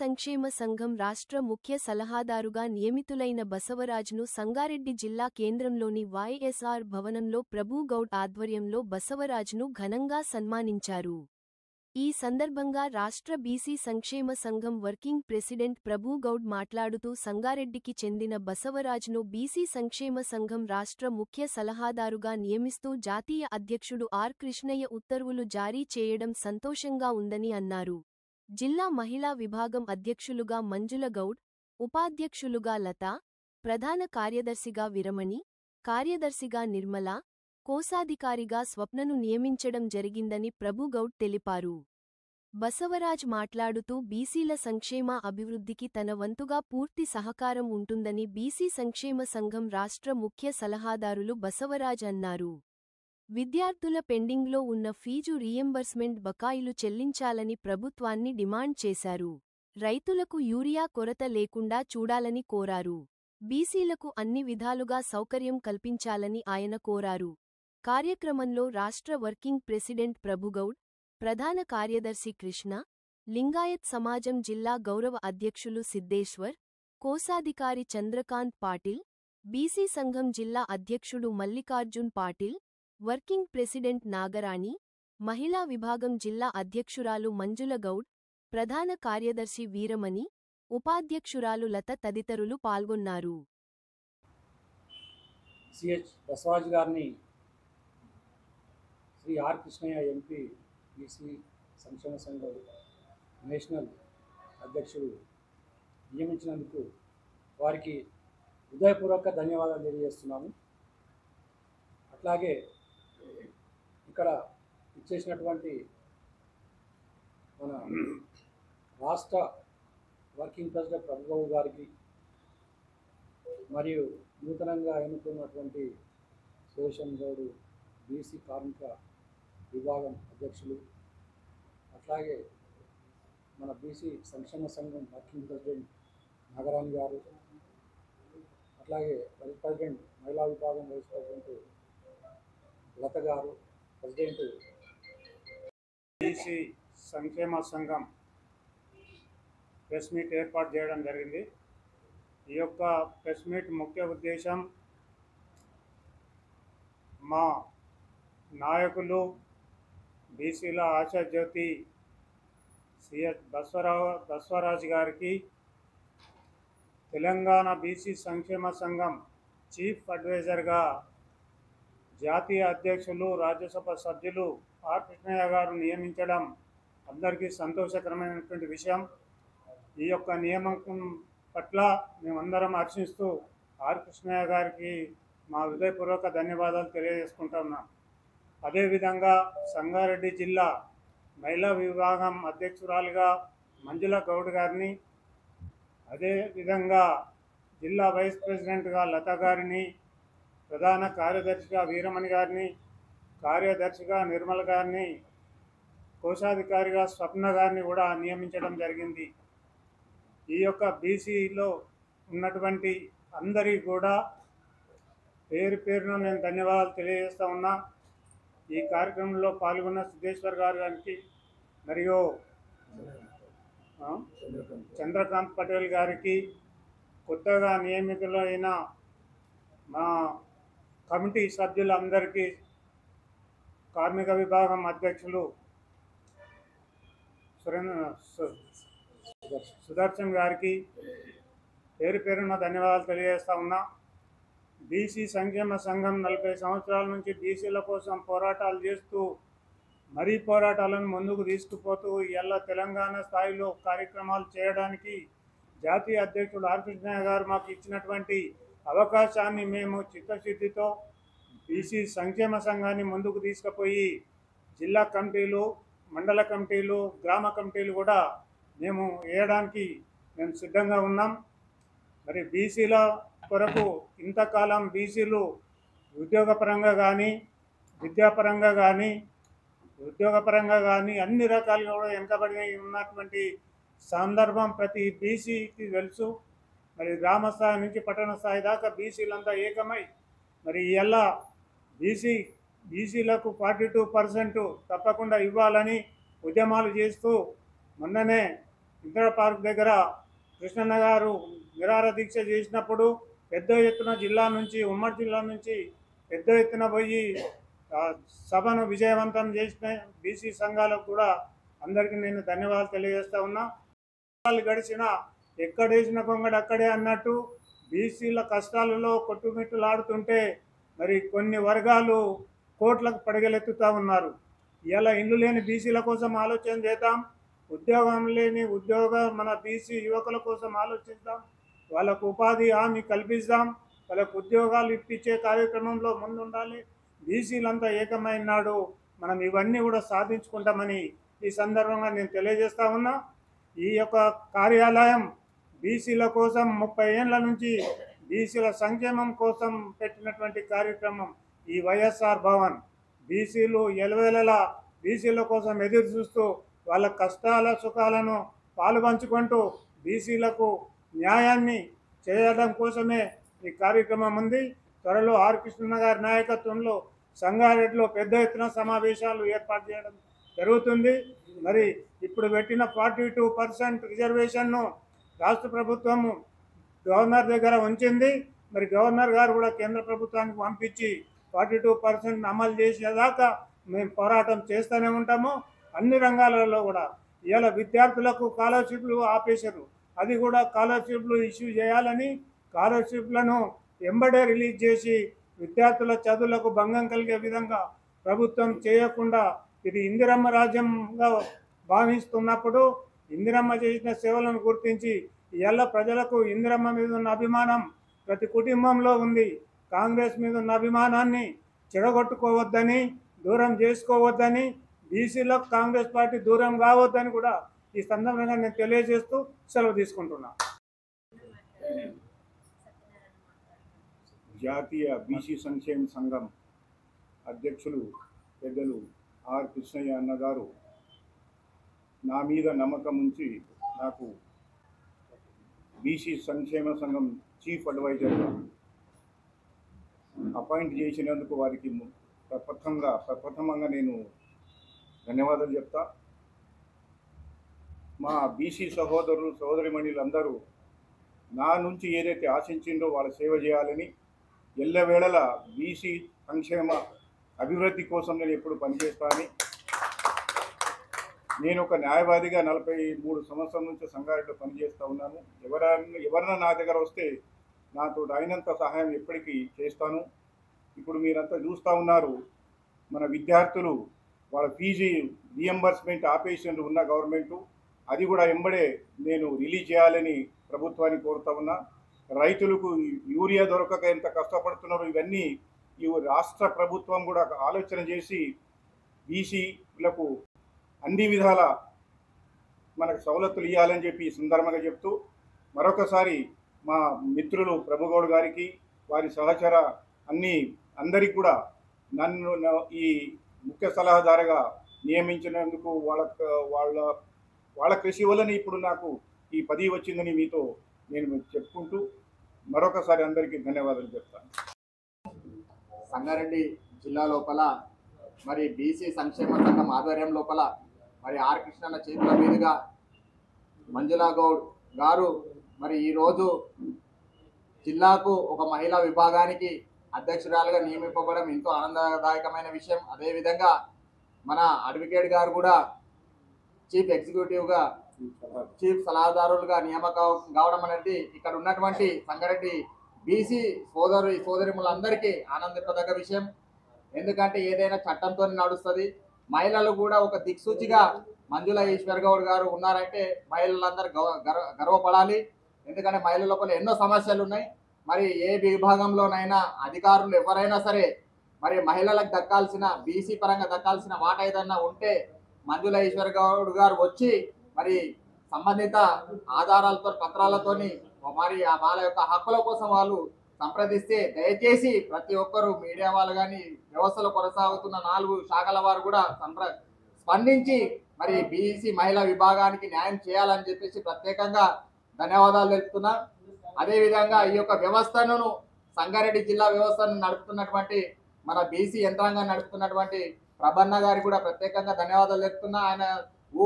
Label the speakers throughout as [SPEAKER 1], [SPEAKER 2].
[SPEAKER 1] సంక్షేమ సంఘం రాష్ట్ర ముఖ్య సలహాదారుగా నియమితులైన బసవరాజ్ను సంగారెడ్డి జిల్లా కేంద్రంలోని వైఎస్ఆర్ భవనంలో ప్రభుగౌడ్ ఆధ్వర్యంలో బసవరాజ్ను ఘనంగా సన్మానించారు. ఈ సందర్భంగా రాష్ట్ర బీసీ సంక్షేమ సంఘం వర్కింగ్ ప్రెసిడెంట్ ప్రభుగౌడ్ మాట్లాడుతూ సంగారెడ్డికి చెందిన బసవరాజ్ను బీసీ సంక్షేమ సంఘం రాష్ట్ర ముఖ్య సలహాదారుగా నియమిస్తూ జాతీయ అధ్యక్షుడు ఆర్. కృష్ణయ్య ఉత్తర్వులు జారీ చేయడం సంతోషంగా ఉందని అన్నారు. జిల్లా మహిళా విభాగం అధ్యక్షులుగా మంజుల గౌడ్, ఉపాధ్యక్షులుగా లత, ప్రధాన కార్యదర్శిగా వీరమణి, కార్యదర్శిగా నిర్మల, కోశాధికారిగా స్వప్నను నియమించడం జరిగిందని ప్రభుగౌడ్ తెలిపారు. బసవరాజ్ మాట్లాడుతూ బీసీల సంక్షేమ అభివృద్ధికి తన వంతుగా పూర్తి సహకారం ఉంటుందని బీసీ సంక్షేమ సంఘం రాష్ట్ర ముఖ్య సలహాదారులు బసవరాజ్ అన్నారు. విద్యార్థుల పెండింగ్లో ఉన్న ఫీజు రీయింబర్స్మెంట్ బకాయిలు చెల్లించాలని ప్రభుత్వాన్ని డిమాండ్ చేశారు. రైతులకు యూరియా కొరత లేకుండా చూడాలని కోరారు. బీసీలకు అన్ని విధాలుగా సౌకర్యం కల్పించాలని ఆయన కోరారు. కార్యక్రమంలో రాష్ట్ర వర్కింగ్ ప్రెసిడెంట్ ప్రభుగౌడ్, ప్రధాన కార్యదర్శి కృష్ణ, లింగాయత్ సమాజం జిల్లా గౌరవ అధ్యక్షులు సిద్దేశ్వర్, కోశాధికారి చంద్రకాంత్ పాటిల్, బీసీ సంఘం జిల్లా అధ్యక్షుడు మల్లికార్జున్ పాటిల్, వర్కింగ్ ప్రెసిడెంట్ నాగరాణి, మహిళా విభాగం జిల్లా అధ్యక్షురాలు మంజుల గౌడ్, ప్రధాన కార్యదర్శి వీరమణి, ఉపాధ్యక్షురాలు లత తదితరులు పాల్గొన్నారు.
[SPEAKER 2] సిహెచ్ బసవరాజ్ గారిని శ్రీ ఆర్. కృష్ణయ్య ఎంపీ బీసీ సంక్షేమ సంఘం నేషనల్ అధ్యక్షుడు నియమించినందుకు వారికి హృదయపూర్వక ధన్యవాదాలు తెలియజేస్తున్నాము. అట్లాగే ఇక్కడ ఇచ్చేసినటువంటి మన రాష్ట్ర వర్కింగ్ ప్రెసిడెంట్ ప్రభుగౌడ్ గారికి మరియు నూతనంగా ఎన్నుకున్నటువంటి శేషన్ గౌడ్ బీసీ కార్మిక విభాగం అధ్యక్షులు, అట్లాగే మన బీసీ సంక్షేమ సంఘం వర్కింగ్ ప్రెసిడెంట్ నాగరాణి గారు, అట్లాగే వైస్ ప్రెసిడెంట్ మహిళా విభాగం వైస్ ప్రెసిడెంట్ లత గారు, ప్రెసిడెంట్
[SPEAKER 3] బీసీ సంక్షేమ సంఘం ప్రెస్ మీట్ ఏర్పాటు చేయడం జరిగింది. ఈ యొక్క ప్రెస్ మీట్ ముఖ్య ఉద్దేశం మా నాయకులు బీసీల ఆశాజ్యోతి సిహెచ్ బసవరాజ్ గారికి తెలంగాణ బీసీ సంక్షేమ సంఘం చీఫ్ అడ్వైజర్గా జాతీయ అధ్యక్షులు రాజ్యసభ సభ్యులు ఆర్. కృష్ణయ్య గారు నియమించడం అందరికీ సంతోషకరమైనటువంటి విషయం. ఈ యొక్క నియామకం పట్ల మేమందరం హర్షిస్తూ ఆర్. కృష్ణయ్య గారికి మా హృదయపూర్వక ధన్యవాదాలు తెలియజేసుకుంటున్నాం. అదేవిధంగా సంగారెడ్డి జిల్లా మహిళా విభాగం అధ్యక్షురాలుగా మంజుల గౌడ్ గారిని, అదేవిధంగా జిల్లా వైస్ ప్రెసిడెంట్గా లత గారిని, ప్రధాన కార్యదర్శిగా వీరమణి గారిని, కార్యదర్శిగా నిర్మల గారిని, కోశాధికారిగా స్వప్న గారిని కూడా నియమించడం జరిగింది. ఈ యొక్క బీసీలో ఉన్నటువంటి అందరికీ కూడా పేరు పేరున నేను ధన్యవాదాలు తెలియజేస్తూ ఉన్నా. ఈ కార్యక్రమంలో పాల్గొన్న సిద్దేశ్వర్ గారికి మరియు చంద్రకాంత్ పటేల్ గారికి, కొత్తగా నియమితులైన మా కమిటీ సభ్యులందరికీ, కార్మిక విభాగం అధ్యక్షులు సుదర్శన్ గారికి పేరు పేరున ధన్యవాదాలు తెలియజేస్తా ఉన్నా. బీసీ సంక్షేమ సంఘం 40 సంవత్సరాల నుంచి బీసీల కోసం పోరాటాలు చేస్తూ మరీ పోరాటాలను ముందుకు తీసుకుపోతూ ఇలా తెలంగాణ స్థాయిలో కార్యక్రమాలు చేయడానికి జాతీయ అధ్యక్షుడు ఆర్. కృష్ణయ్య గారు మాకు ఇచ్చినటువంటి అవకాశాన్ని మేము చిత్తశుద్ధితో బీసీ సంక్షేమ సంఘాన్ని ముందుకు తీసుకుపోయి జిల్లా కమిటీలు, మండల కమిటీలు, గ్రామ కమిటీలు కూడా మేము వేయడానికి మేము సిద్ధంగా ఉన్నాం. మరి బీసీల కొరకు ఇంతకాలం బీసీలు ఉద్యోగపరంగా కానీ, విద్యాపరంగా కానీ, అన్ని రకాలుగా కూడా వెనుకబడి ఉన్నటువంటి సందర్భం ప్రతి బీసీకి తెలుసు. మరి గ్రామ స్థాయి నుంచి పట్టణ స్థాయి దాకా బీసీలంతా ఏకమై మరి ఇలా బీసీలకు 42% తప్పకుండా ఇవ్వాలని ఉద్యమాలు చేస్తూ మొన్ననే ఇందిరా పార్క్ దగ్గర కృష్ణన్న గారు నిరాహార దీక్ష చేసినప్పుడు పెద్ద ఎత్తున జిల్లా నుంచి ఉమ్మడి జిల్లా నుంచి పెద్ద ఎత్తున పోయి సభను విజయవంతం చేసిన బీసీ సంఘాలకు కూడా అందరికీ నేను ధన్యవాదాలు తెలియజేస్తా ఉన్నా. గడిచిన ఎక్కడేసిన కొంగడు అక్కడే అన్నట్టు బీసీల కష్టాలలో కొట్టుమిట్టులాడుతుంటే మరి కొన్ని వర్గాలు కోట్లకు పడగలెత్తుతూ ఉన్నారు. ఇలా ఇల్లు లేని బీసీల కోసం ఆలోచన చేద్దాం, ఉద్యోగం లేని మన బీసీ యువకుల కోసం ఆలోచిద్దాం, వాళ్ళకు ఉపాధి హామీ కల్పిద్దాం, వాళ్ళకు ఉద్యోగాలు ఇప్పించే కార్యక్రమంలో ముందుండాలి. బీసీలంతా ఏకమైనాడు మనం ఇవన్నీ కూడా సాధించుకుంటామని ఈ సందర్భంగా నేను తెలియజేస్తా ఉన్నా. ఈ యొక్క కార్యాలయం బీసీల కోసం 30 ఏళ్ల నుంచి బీసీల సంక్షేమం కోసం పెట్టినటువంటి కార్యక్రమం ఈ వైఎస్ఆర్ భవన్. బీసీలు ఎలవేళలా బీసీల కోసం ఎదురు చూస్తూ వాళ్ళ కష్టాల సుఖాలను పాలుపంచుకుంటూ బీసీలకు న్యాయాన్ని చేయడం కోసమే ఈ కార్యక్రమం ఉంది. త్వరలో ఆర్ కృష్ణ గారి నాయకత్వంలో సంగారెడ్డిలో పెద్ద ఎత్తున సమావేశాలు ఏర్పాటు చేయడం జరుగుతుంది. మరి ఇప్పుడు పెట్టిన 42% రిజర్వేషన్ను రాష్ట్ర ప్రభుత్వము గవర్నర్ దగ్గర ఉంచింది. మరి గవర్నర్ గారు కూడా కేంద్ర ప్రభుత్వానికి పంపించి 42% అమలు చేసేదాకా మేము పోరాటం చేస్తూనే ఉంటాము. అన్ని రంగాలలో కూడా ఇవాళ విద్యార్థులకు స్కాలర్షిప్లు ఆపేశారు, అది కూడా స్కాలర్షిప్లు ఇష్యూ చేయాలని స్కాలర్షిప్లను ఎంబడే రిలీజ్ చేసి విద్యార్థుల చదువులకు భంగం కలిగే విధంగా ప్రభుత్వం చేయకుండా ఇది ఇందిరమ్మ రాజ్యంగా భావిస్తున్నప్పుడు ఇందిరమ్మ చేసిన సేవలను గుర్తించి ఇవాళ ప్రజలకు ఇందిరమ్మ మీద ఉన్న అభిమానం ప్రతి కుటుంబంలో ఉంది. కాంగ్రెస్ మీద ఉన్న అభిమానాన్ని చెడగొట్టుకోవద్దని, దూరం చేసుకోవద్దని, బీసీలకు కాంగ్రెస్ పార్టీ దూరం కావద్దని కూడా ఈ సందర్భంగా నేను తెలియజేస్తూ సెలవు తీసుకుంటున్నా.
[SPEAKER 4] జాతీయ బీసీ సంక్షేమ సంఘం అధ్యక్షులు పెద్దలు ఆర్ కృష్ణయ్య అన్న గారు నా మీద నమ్మకం ఉంచి నాకు బీసీ సంక్షేమ సంఘం చీఫ్ అడ్వైజర్గా అపాయింట్ చేసినందుకు వారికి ప్రప్రథమంగా నేను ధన్యవాదాలు చెప్తా. మా బీసీ సహోదరులు సహోదరిమణులందరూ నా నుంచి ఏదైతే ఆశించిందో వాళ్ళ సేవ చేయాలని, ఎల్లవేళలా బీసీ సంక్షేమ అభివృద్ధి కోసం నేను ఎప్పుడు పనిచేస్తానని, నేను ఒక న్యాయవాదిగా 43 సంవత్సరాల నుంచి సంగారెడ్డిలో పనిచేస్తూ ఉన్నాను. ఎవరైనా నా దగ్గర వస్తే నాతో అయినంత సహాయం ఎప్పటికీ చేస్తాను. ఇప్పుడు మీరంతా చూస్తూ ఉన్నారు, మన విద్యార్థులు వాళ్ళ ఫీజు రీఎంబర్స్మెంట్ ఆపేషన్ ఉన్న గవర్నమెంటు, అది కూడా ఎంబడే నేను రిలీజ్ చేయాలని ప్రభుత్వాన్ని కోరుతా ఉన్నా. రైతులకు యూరియా దొరకక ఎంత కష్టపడుతున్నారో ఇవన్నీ ఈ రాష్ట్ర ప్రభుత్వం కూడా ఆలోచన చేసి బీసీలకు అన్ని విధాల మనకు సవలతులు ఇవ్వాలని చెప్పి ఈ సందర్భంగా చెప్తూ మరొకసారి మా మిత్రులు ప్రభుగౌడ్ గారికి, వారి సహచర అందరికీ కూడా నన్ను ఈ ముఖ్య సలహాదారుగా నియమించినందుకు వాళ్ళ కృషి వల్లనే ఇప్పుడు నాకు ఈ పదవి వచ్చిందని మీతో నేను చెప్పుకుంటూ మరొకసారి అందరికీ ధన్యవాదాలు చెప్తాను.
[SPEAKER 5] సంగారెడ్డి జిల్లా లోపల మరి బీసీ సంక్షేమ సంఘం ఆధ్వర్యం లోపల మరి ఆర్ కృష్ణన్న చేతుల మీదుగా మంజులా గౌడ్ గారు మరి ఈరోజు జిల్లాకు ఒక మహిళా విభాగానికి అధ్యక్షురాలుగా నియమింపబడడం ఎంతో ఆనందదాయకమైన విషయం. అదేవిధంగా మన అడ్వకేట్ గారు కూడా చీఫ్ ఎగ్జిక్యూటివ్గా చీఫ్ సలహాదారులుగా నియామకం కావడం అనేది ఇక్కడ ఉన్నటువంటి సంగారెడ్డి బీసీ సోదరిములందరికీ ఆనందింపదగ్గ విషయం. ఎందుకంటే ఏదైనా చట్టంతో నడుస్తుంది. మహిళలు కూడా ఒక దిక్సూచిగా మంజుల ఈశ్వర్ గౌడ్ గారు ఉన్నారంటే మహిళలందరూ గర్వపడాలి. ఎందుకంటే మహిళల లోపల ఎన్నో సమస్యలు ఉన్నాయి. మరి ఏ విభాగంలోనైనా అధికారులు ఎవరైనా సరే మరి మహిళలకు దక్కాల్సిన బీసీ పరంగా దక్కాల్సిన వాటా ఏదన్నా ఉంటే మంజుల ఈశ్వర్ గౌడ్ గారు వచ్చి మరి సంబంధిత ఆధారాలతో పత్రాలతోని మరి వాళ్ళ యొక్క హక్కుల కోసం వాళ్ళు సంప్రదిస్తే దయచేసి ప్రతి ఒక్కరు మీడియా వాళ్ళు కానీ వ్యవస్థలో కొనసాగుతున్న 4 శాఖల వారు కూడా స్పందించి మరి బీసీ మహిళా విభాగానికి న్యాయం చేయాలని చెప్పేసి ప్రత్యేకంగా ధన్యవాదాలు తెలుపుతున్నా. అదేవిధంగా ఈ యొక్క వ్యవస్థను సంగారెడ్డి జిల్లా వ్యవస్థను నడుపుతున్నటువంటి మన బీసీ యంత్రాంగాన్ని నడుపుతున్నటువంటి ప్రభన్న గారికి కూడా ప్రత్యేకంగా ధన్యవాదాలు తెలుపుతున్నా. ఆయన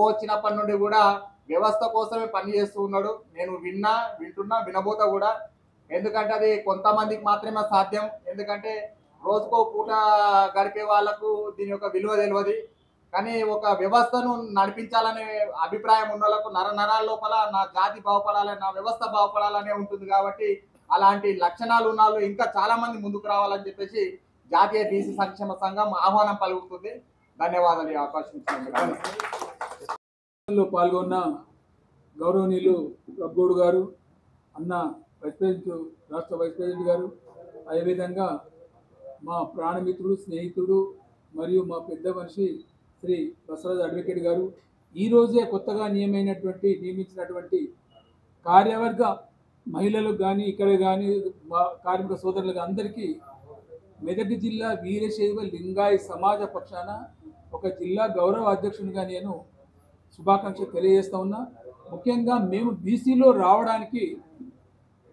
[SPEAKER 5] వచ్చినప్పటి నుండి కూడా వ్యవస్థ కోసమే పనిచేస్తూ ఉన్నాడు. నేను వింటున్నా వినబోతా కూడా. ఎందుకంటే అది కొంతమందికి మాత్రమే సాధ్యం. ఎందుకంటే రోజుకో పూట గడిపే వాళ్ళకు దీని యొక్క విలువ తెలియదు. కానీ ఒక వ్యవస్థను నడిపించాలనే అభిప్రాయం ఉన్న వాళ్ళకు నరాల లోపల నా జాతి బాగుపడాలని, నా వ్యవస్థ బాగుపడాలనే ఉంటుంది. కాబట్టి అలాంటి లక్షణాలు ఉన్న వాళ్ళు ఇంకా చాలా మంది ముందుకు రావాలని చెప్పేసి జాతీయ బీసీ సంక్షేమ సంఘం ఆహ్వానం పలుకుతుంది. ధన్యవాదాలు. ఈ అవకాశం ఇచ్చినందుకు.
[SPEAKER 6] పాల్గొన్న గౌరవనీయులు ప్రభుగౌడ్ గారు, అన్న వైస్ ప్రెసిడెంట్, రాష్ట్ర వైస్ ప్రెసిడెంట్ గారు, అదేవిధంగా మా ప్రాణమిత్రుడు, స్నేహితుడు మరియు మా పెద్ద మనిషి శ్రీ బసవరాజ్ అడ్వకేట్ గారు, ఈరోజే కొత్తగా నియమించినటువంటి కార్యవర్గ మహిళలకు కానీ ఇక్కడ కానీ మా కార్మిక సోదరులకు అందరికీ మెదక్ జిల్లా వీరశైవ లింగాయ సమాజ పక్షాన ఒక జిల్లా గౌరవ అధ్యక్షునిగా నేను శుభాకాంక్షలు తెలియజేస్తా ఉన్నా. ముఖ్యంగా మేము బీసీలో రావడానికి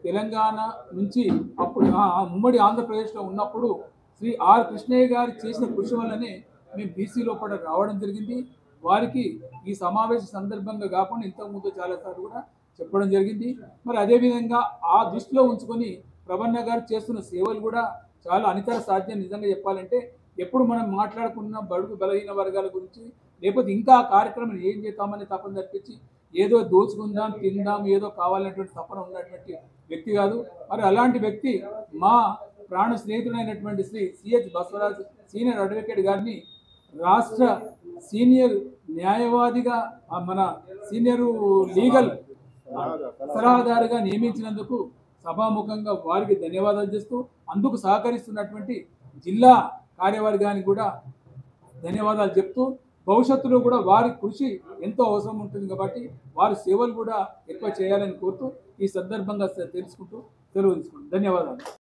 [SPEAKER 6] తెలంగాణ నుంచి అప్పుడు ఉమ్మడి ఆంధ్రప్రదేశ్లో ఉన్నప్పుడు శ్రీ ఆర్ కృష్ణయ్య గారు చేసిన కృషి వల్లనే మేము బీసీలో కూడా రావడం జరిగింది. వారికి ఈ సమావేశ సందర్భంగా కాకుండా ఇంతకుముందు చాలాసార్లు కూడా చెప్పడం జరిగింది. మరి అదేవిధంగా ఆ దృష్టిలో ఉంచుకొని ప్రవన్న గారు చేస్తున్న సేవలు కూడా చాలా అనితర సాధ్యం. నిజంగా చెప్పాలంటే ఎప్పుడు మనం మాట్లాడుకున్న బడుగు బలహీన వర్గాల గురించి, లేకపోతే ఇంకా ఆ కార్యక్రమం ఏం చేద్దామని తపన తప్పించి ఏదో దోచుకుందాం, తిందాం, ఏదో కావాలనేటువంటి తపన ఉన్నటువంటి వ్యక్తి కాదు. మరి అలాంటి వ్యక్తి మా ప్రాణ స్నేహితుడైనటువంటి Shri CH Basavaraj senior advocate గారిని రాష్ట్ర సీనియర్ న్యాయవాదిగా, మన సీనియర్ లీగల్ సలహాదారుగా నియమించినందుకు సభాముఖంగా వారికి ధన్యవాదాలు చేస్తూ, అందుకు సహకరిస్తున్నటువంటి జిల్లా కార్యవర్గానికి కూడా ధన్యవాదాలు చెప్తూ, భవిష్యత్తులో కూడా వారి కృషి ఎంతో అవసరం ఉంటుంది కాబట్టి వారి సేవలు కూడా ఎక్కువ చేయాలని కోరుతూ ఈ సందర్భంగా తెలుసుకుంటూ సెలవు తీసుకుంటాం. ధన్యవాదాలు.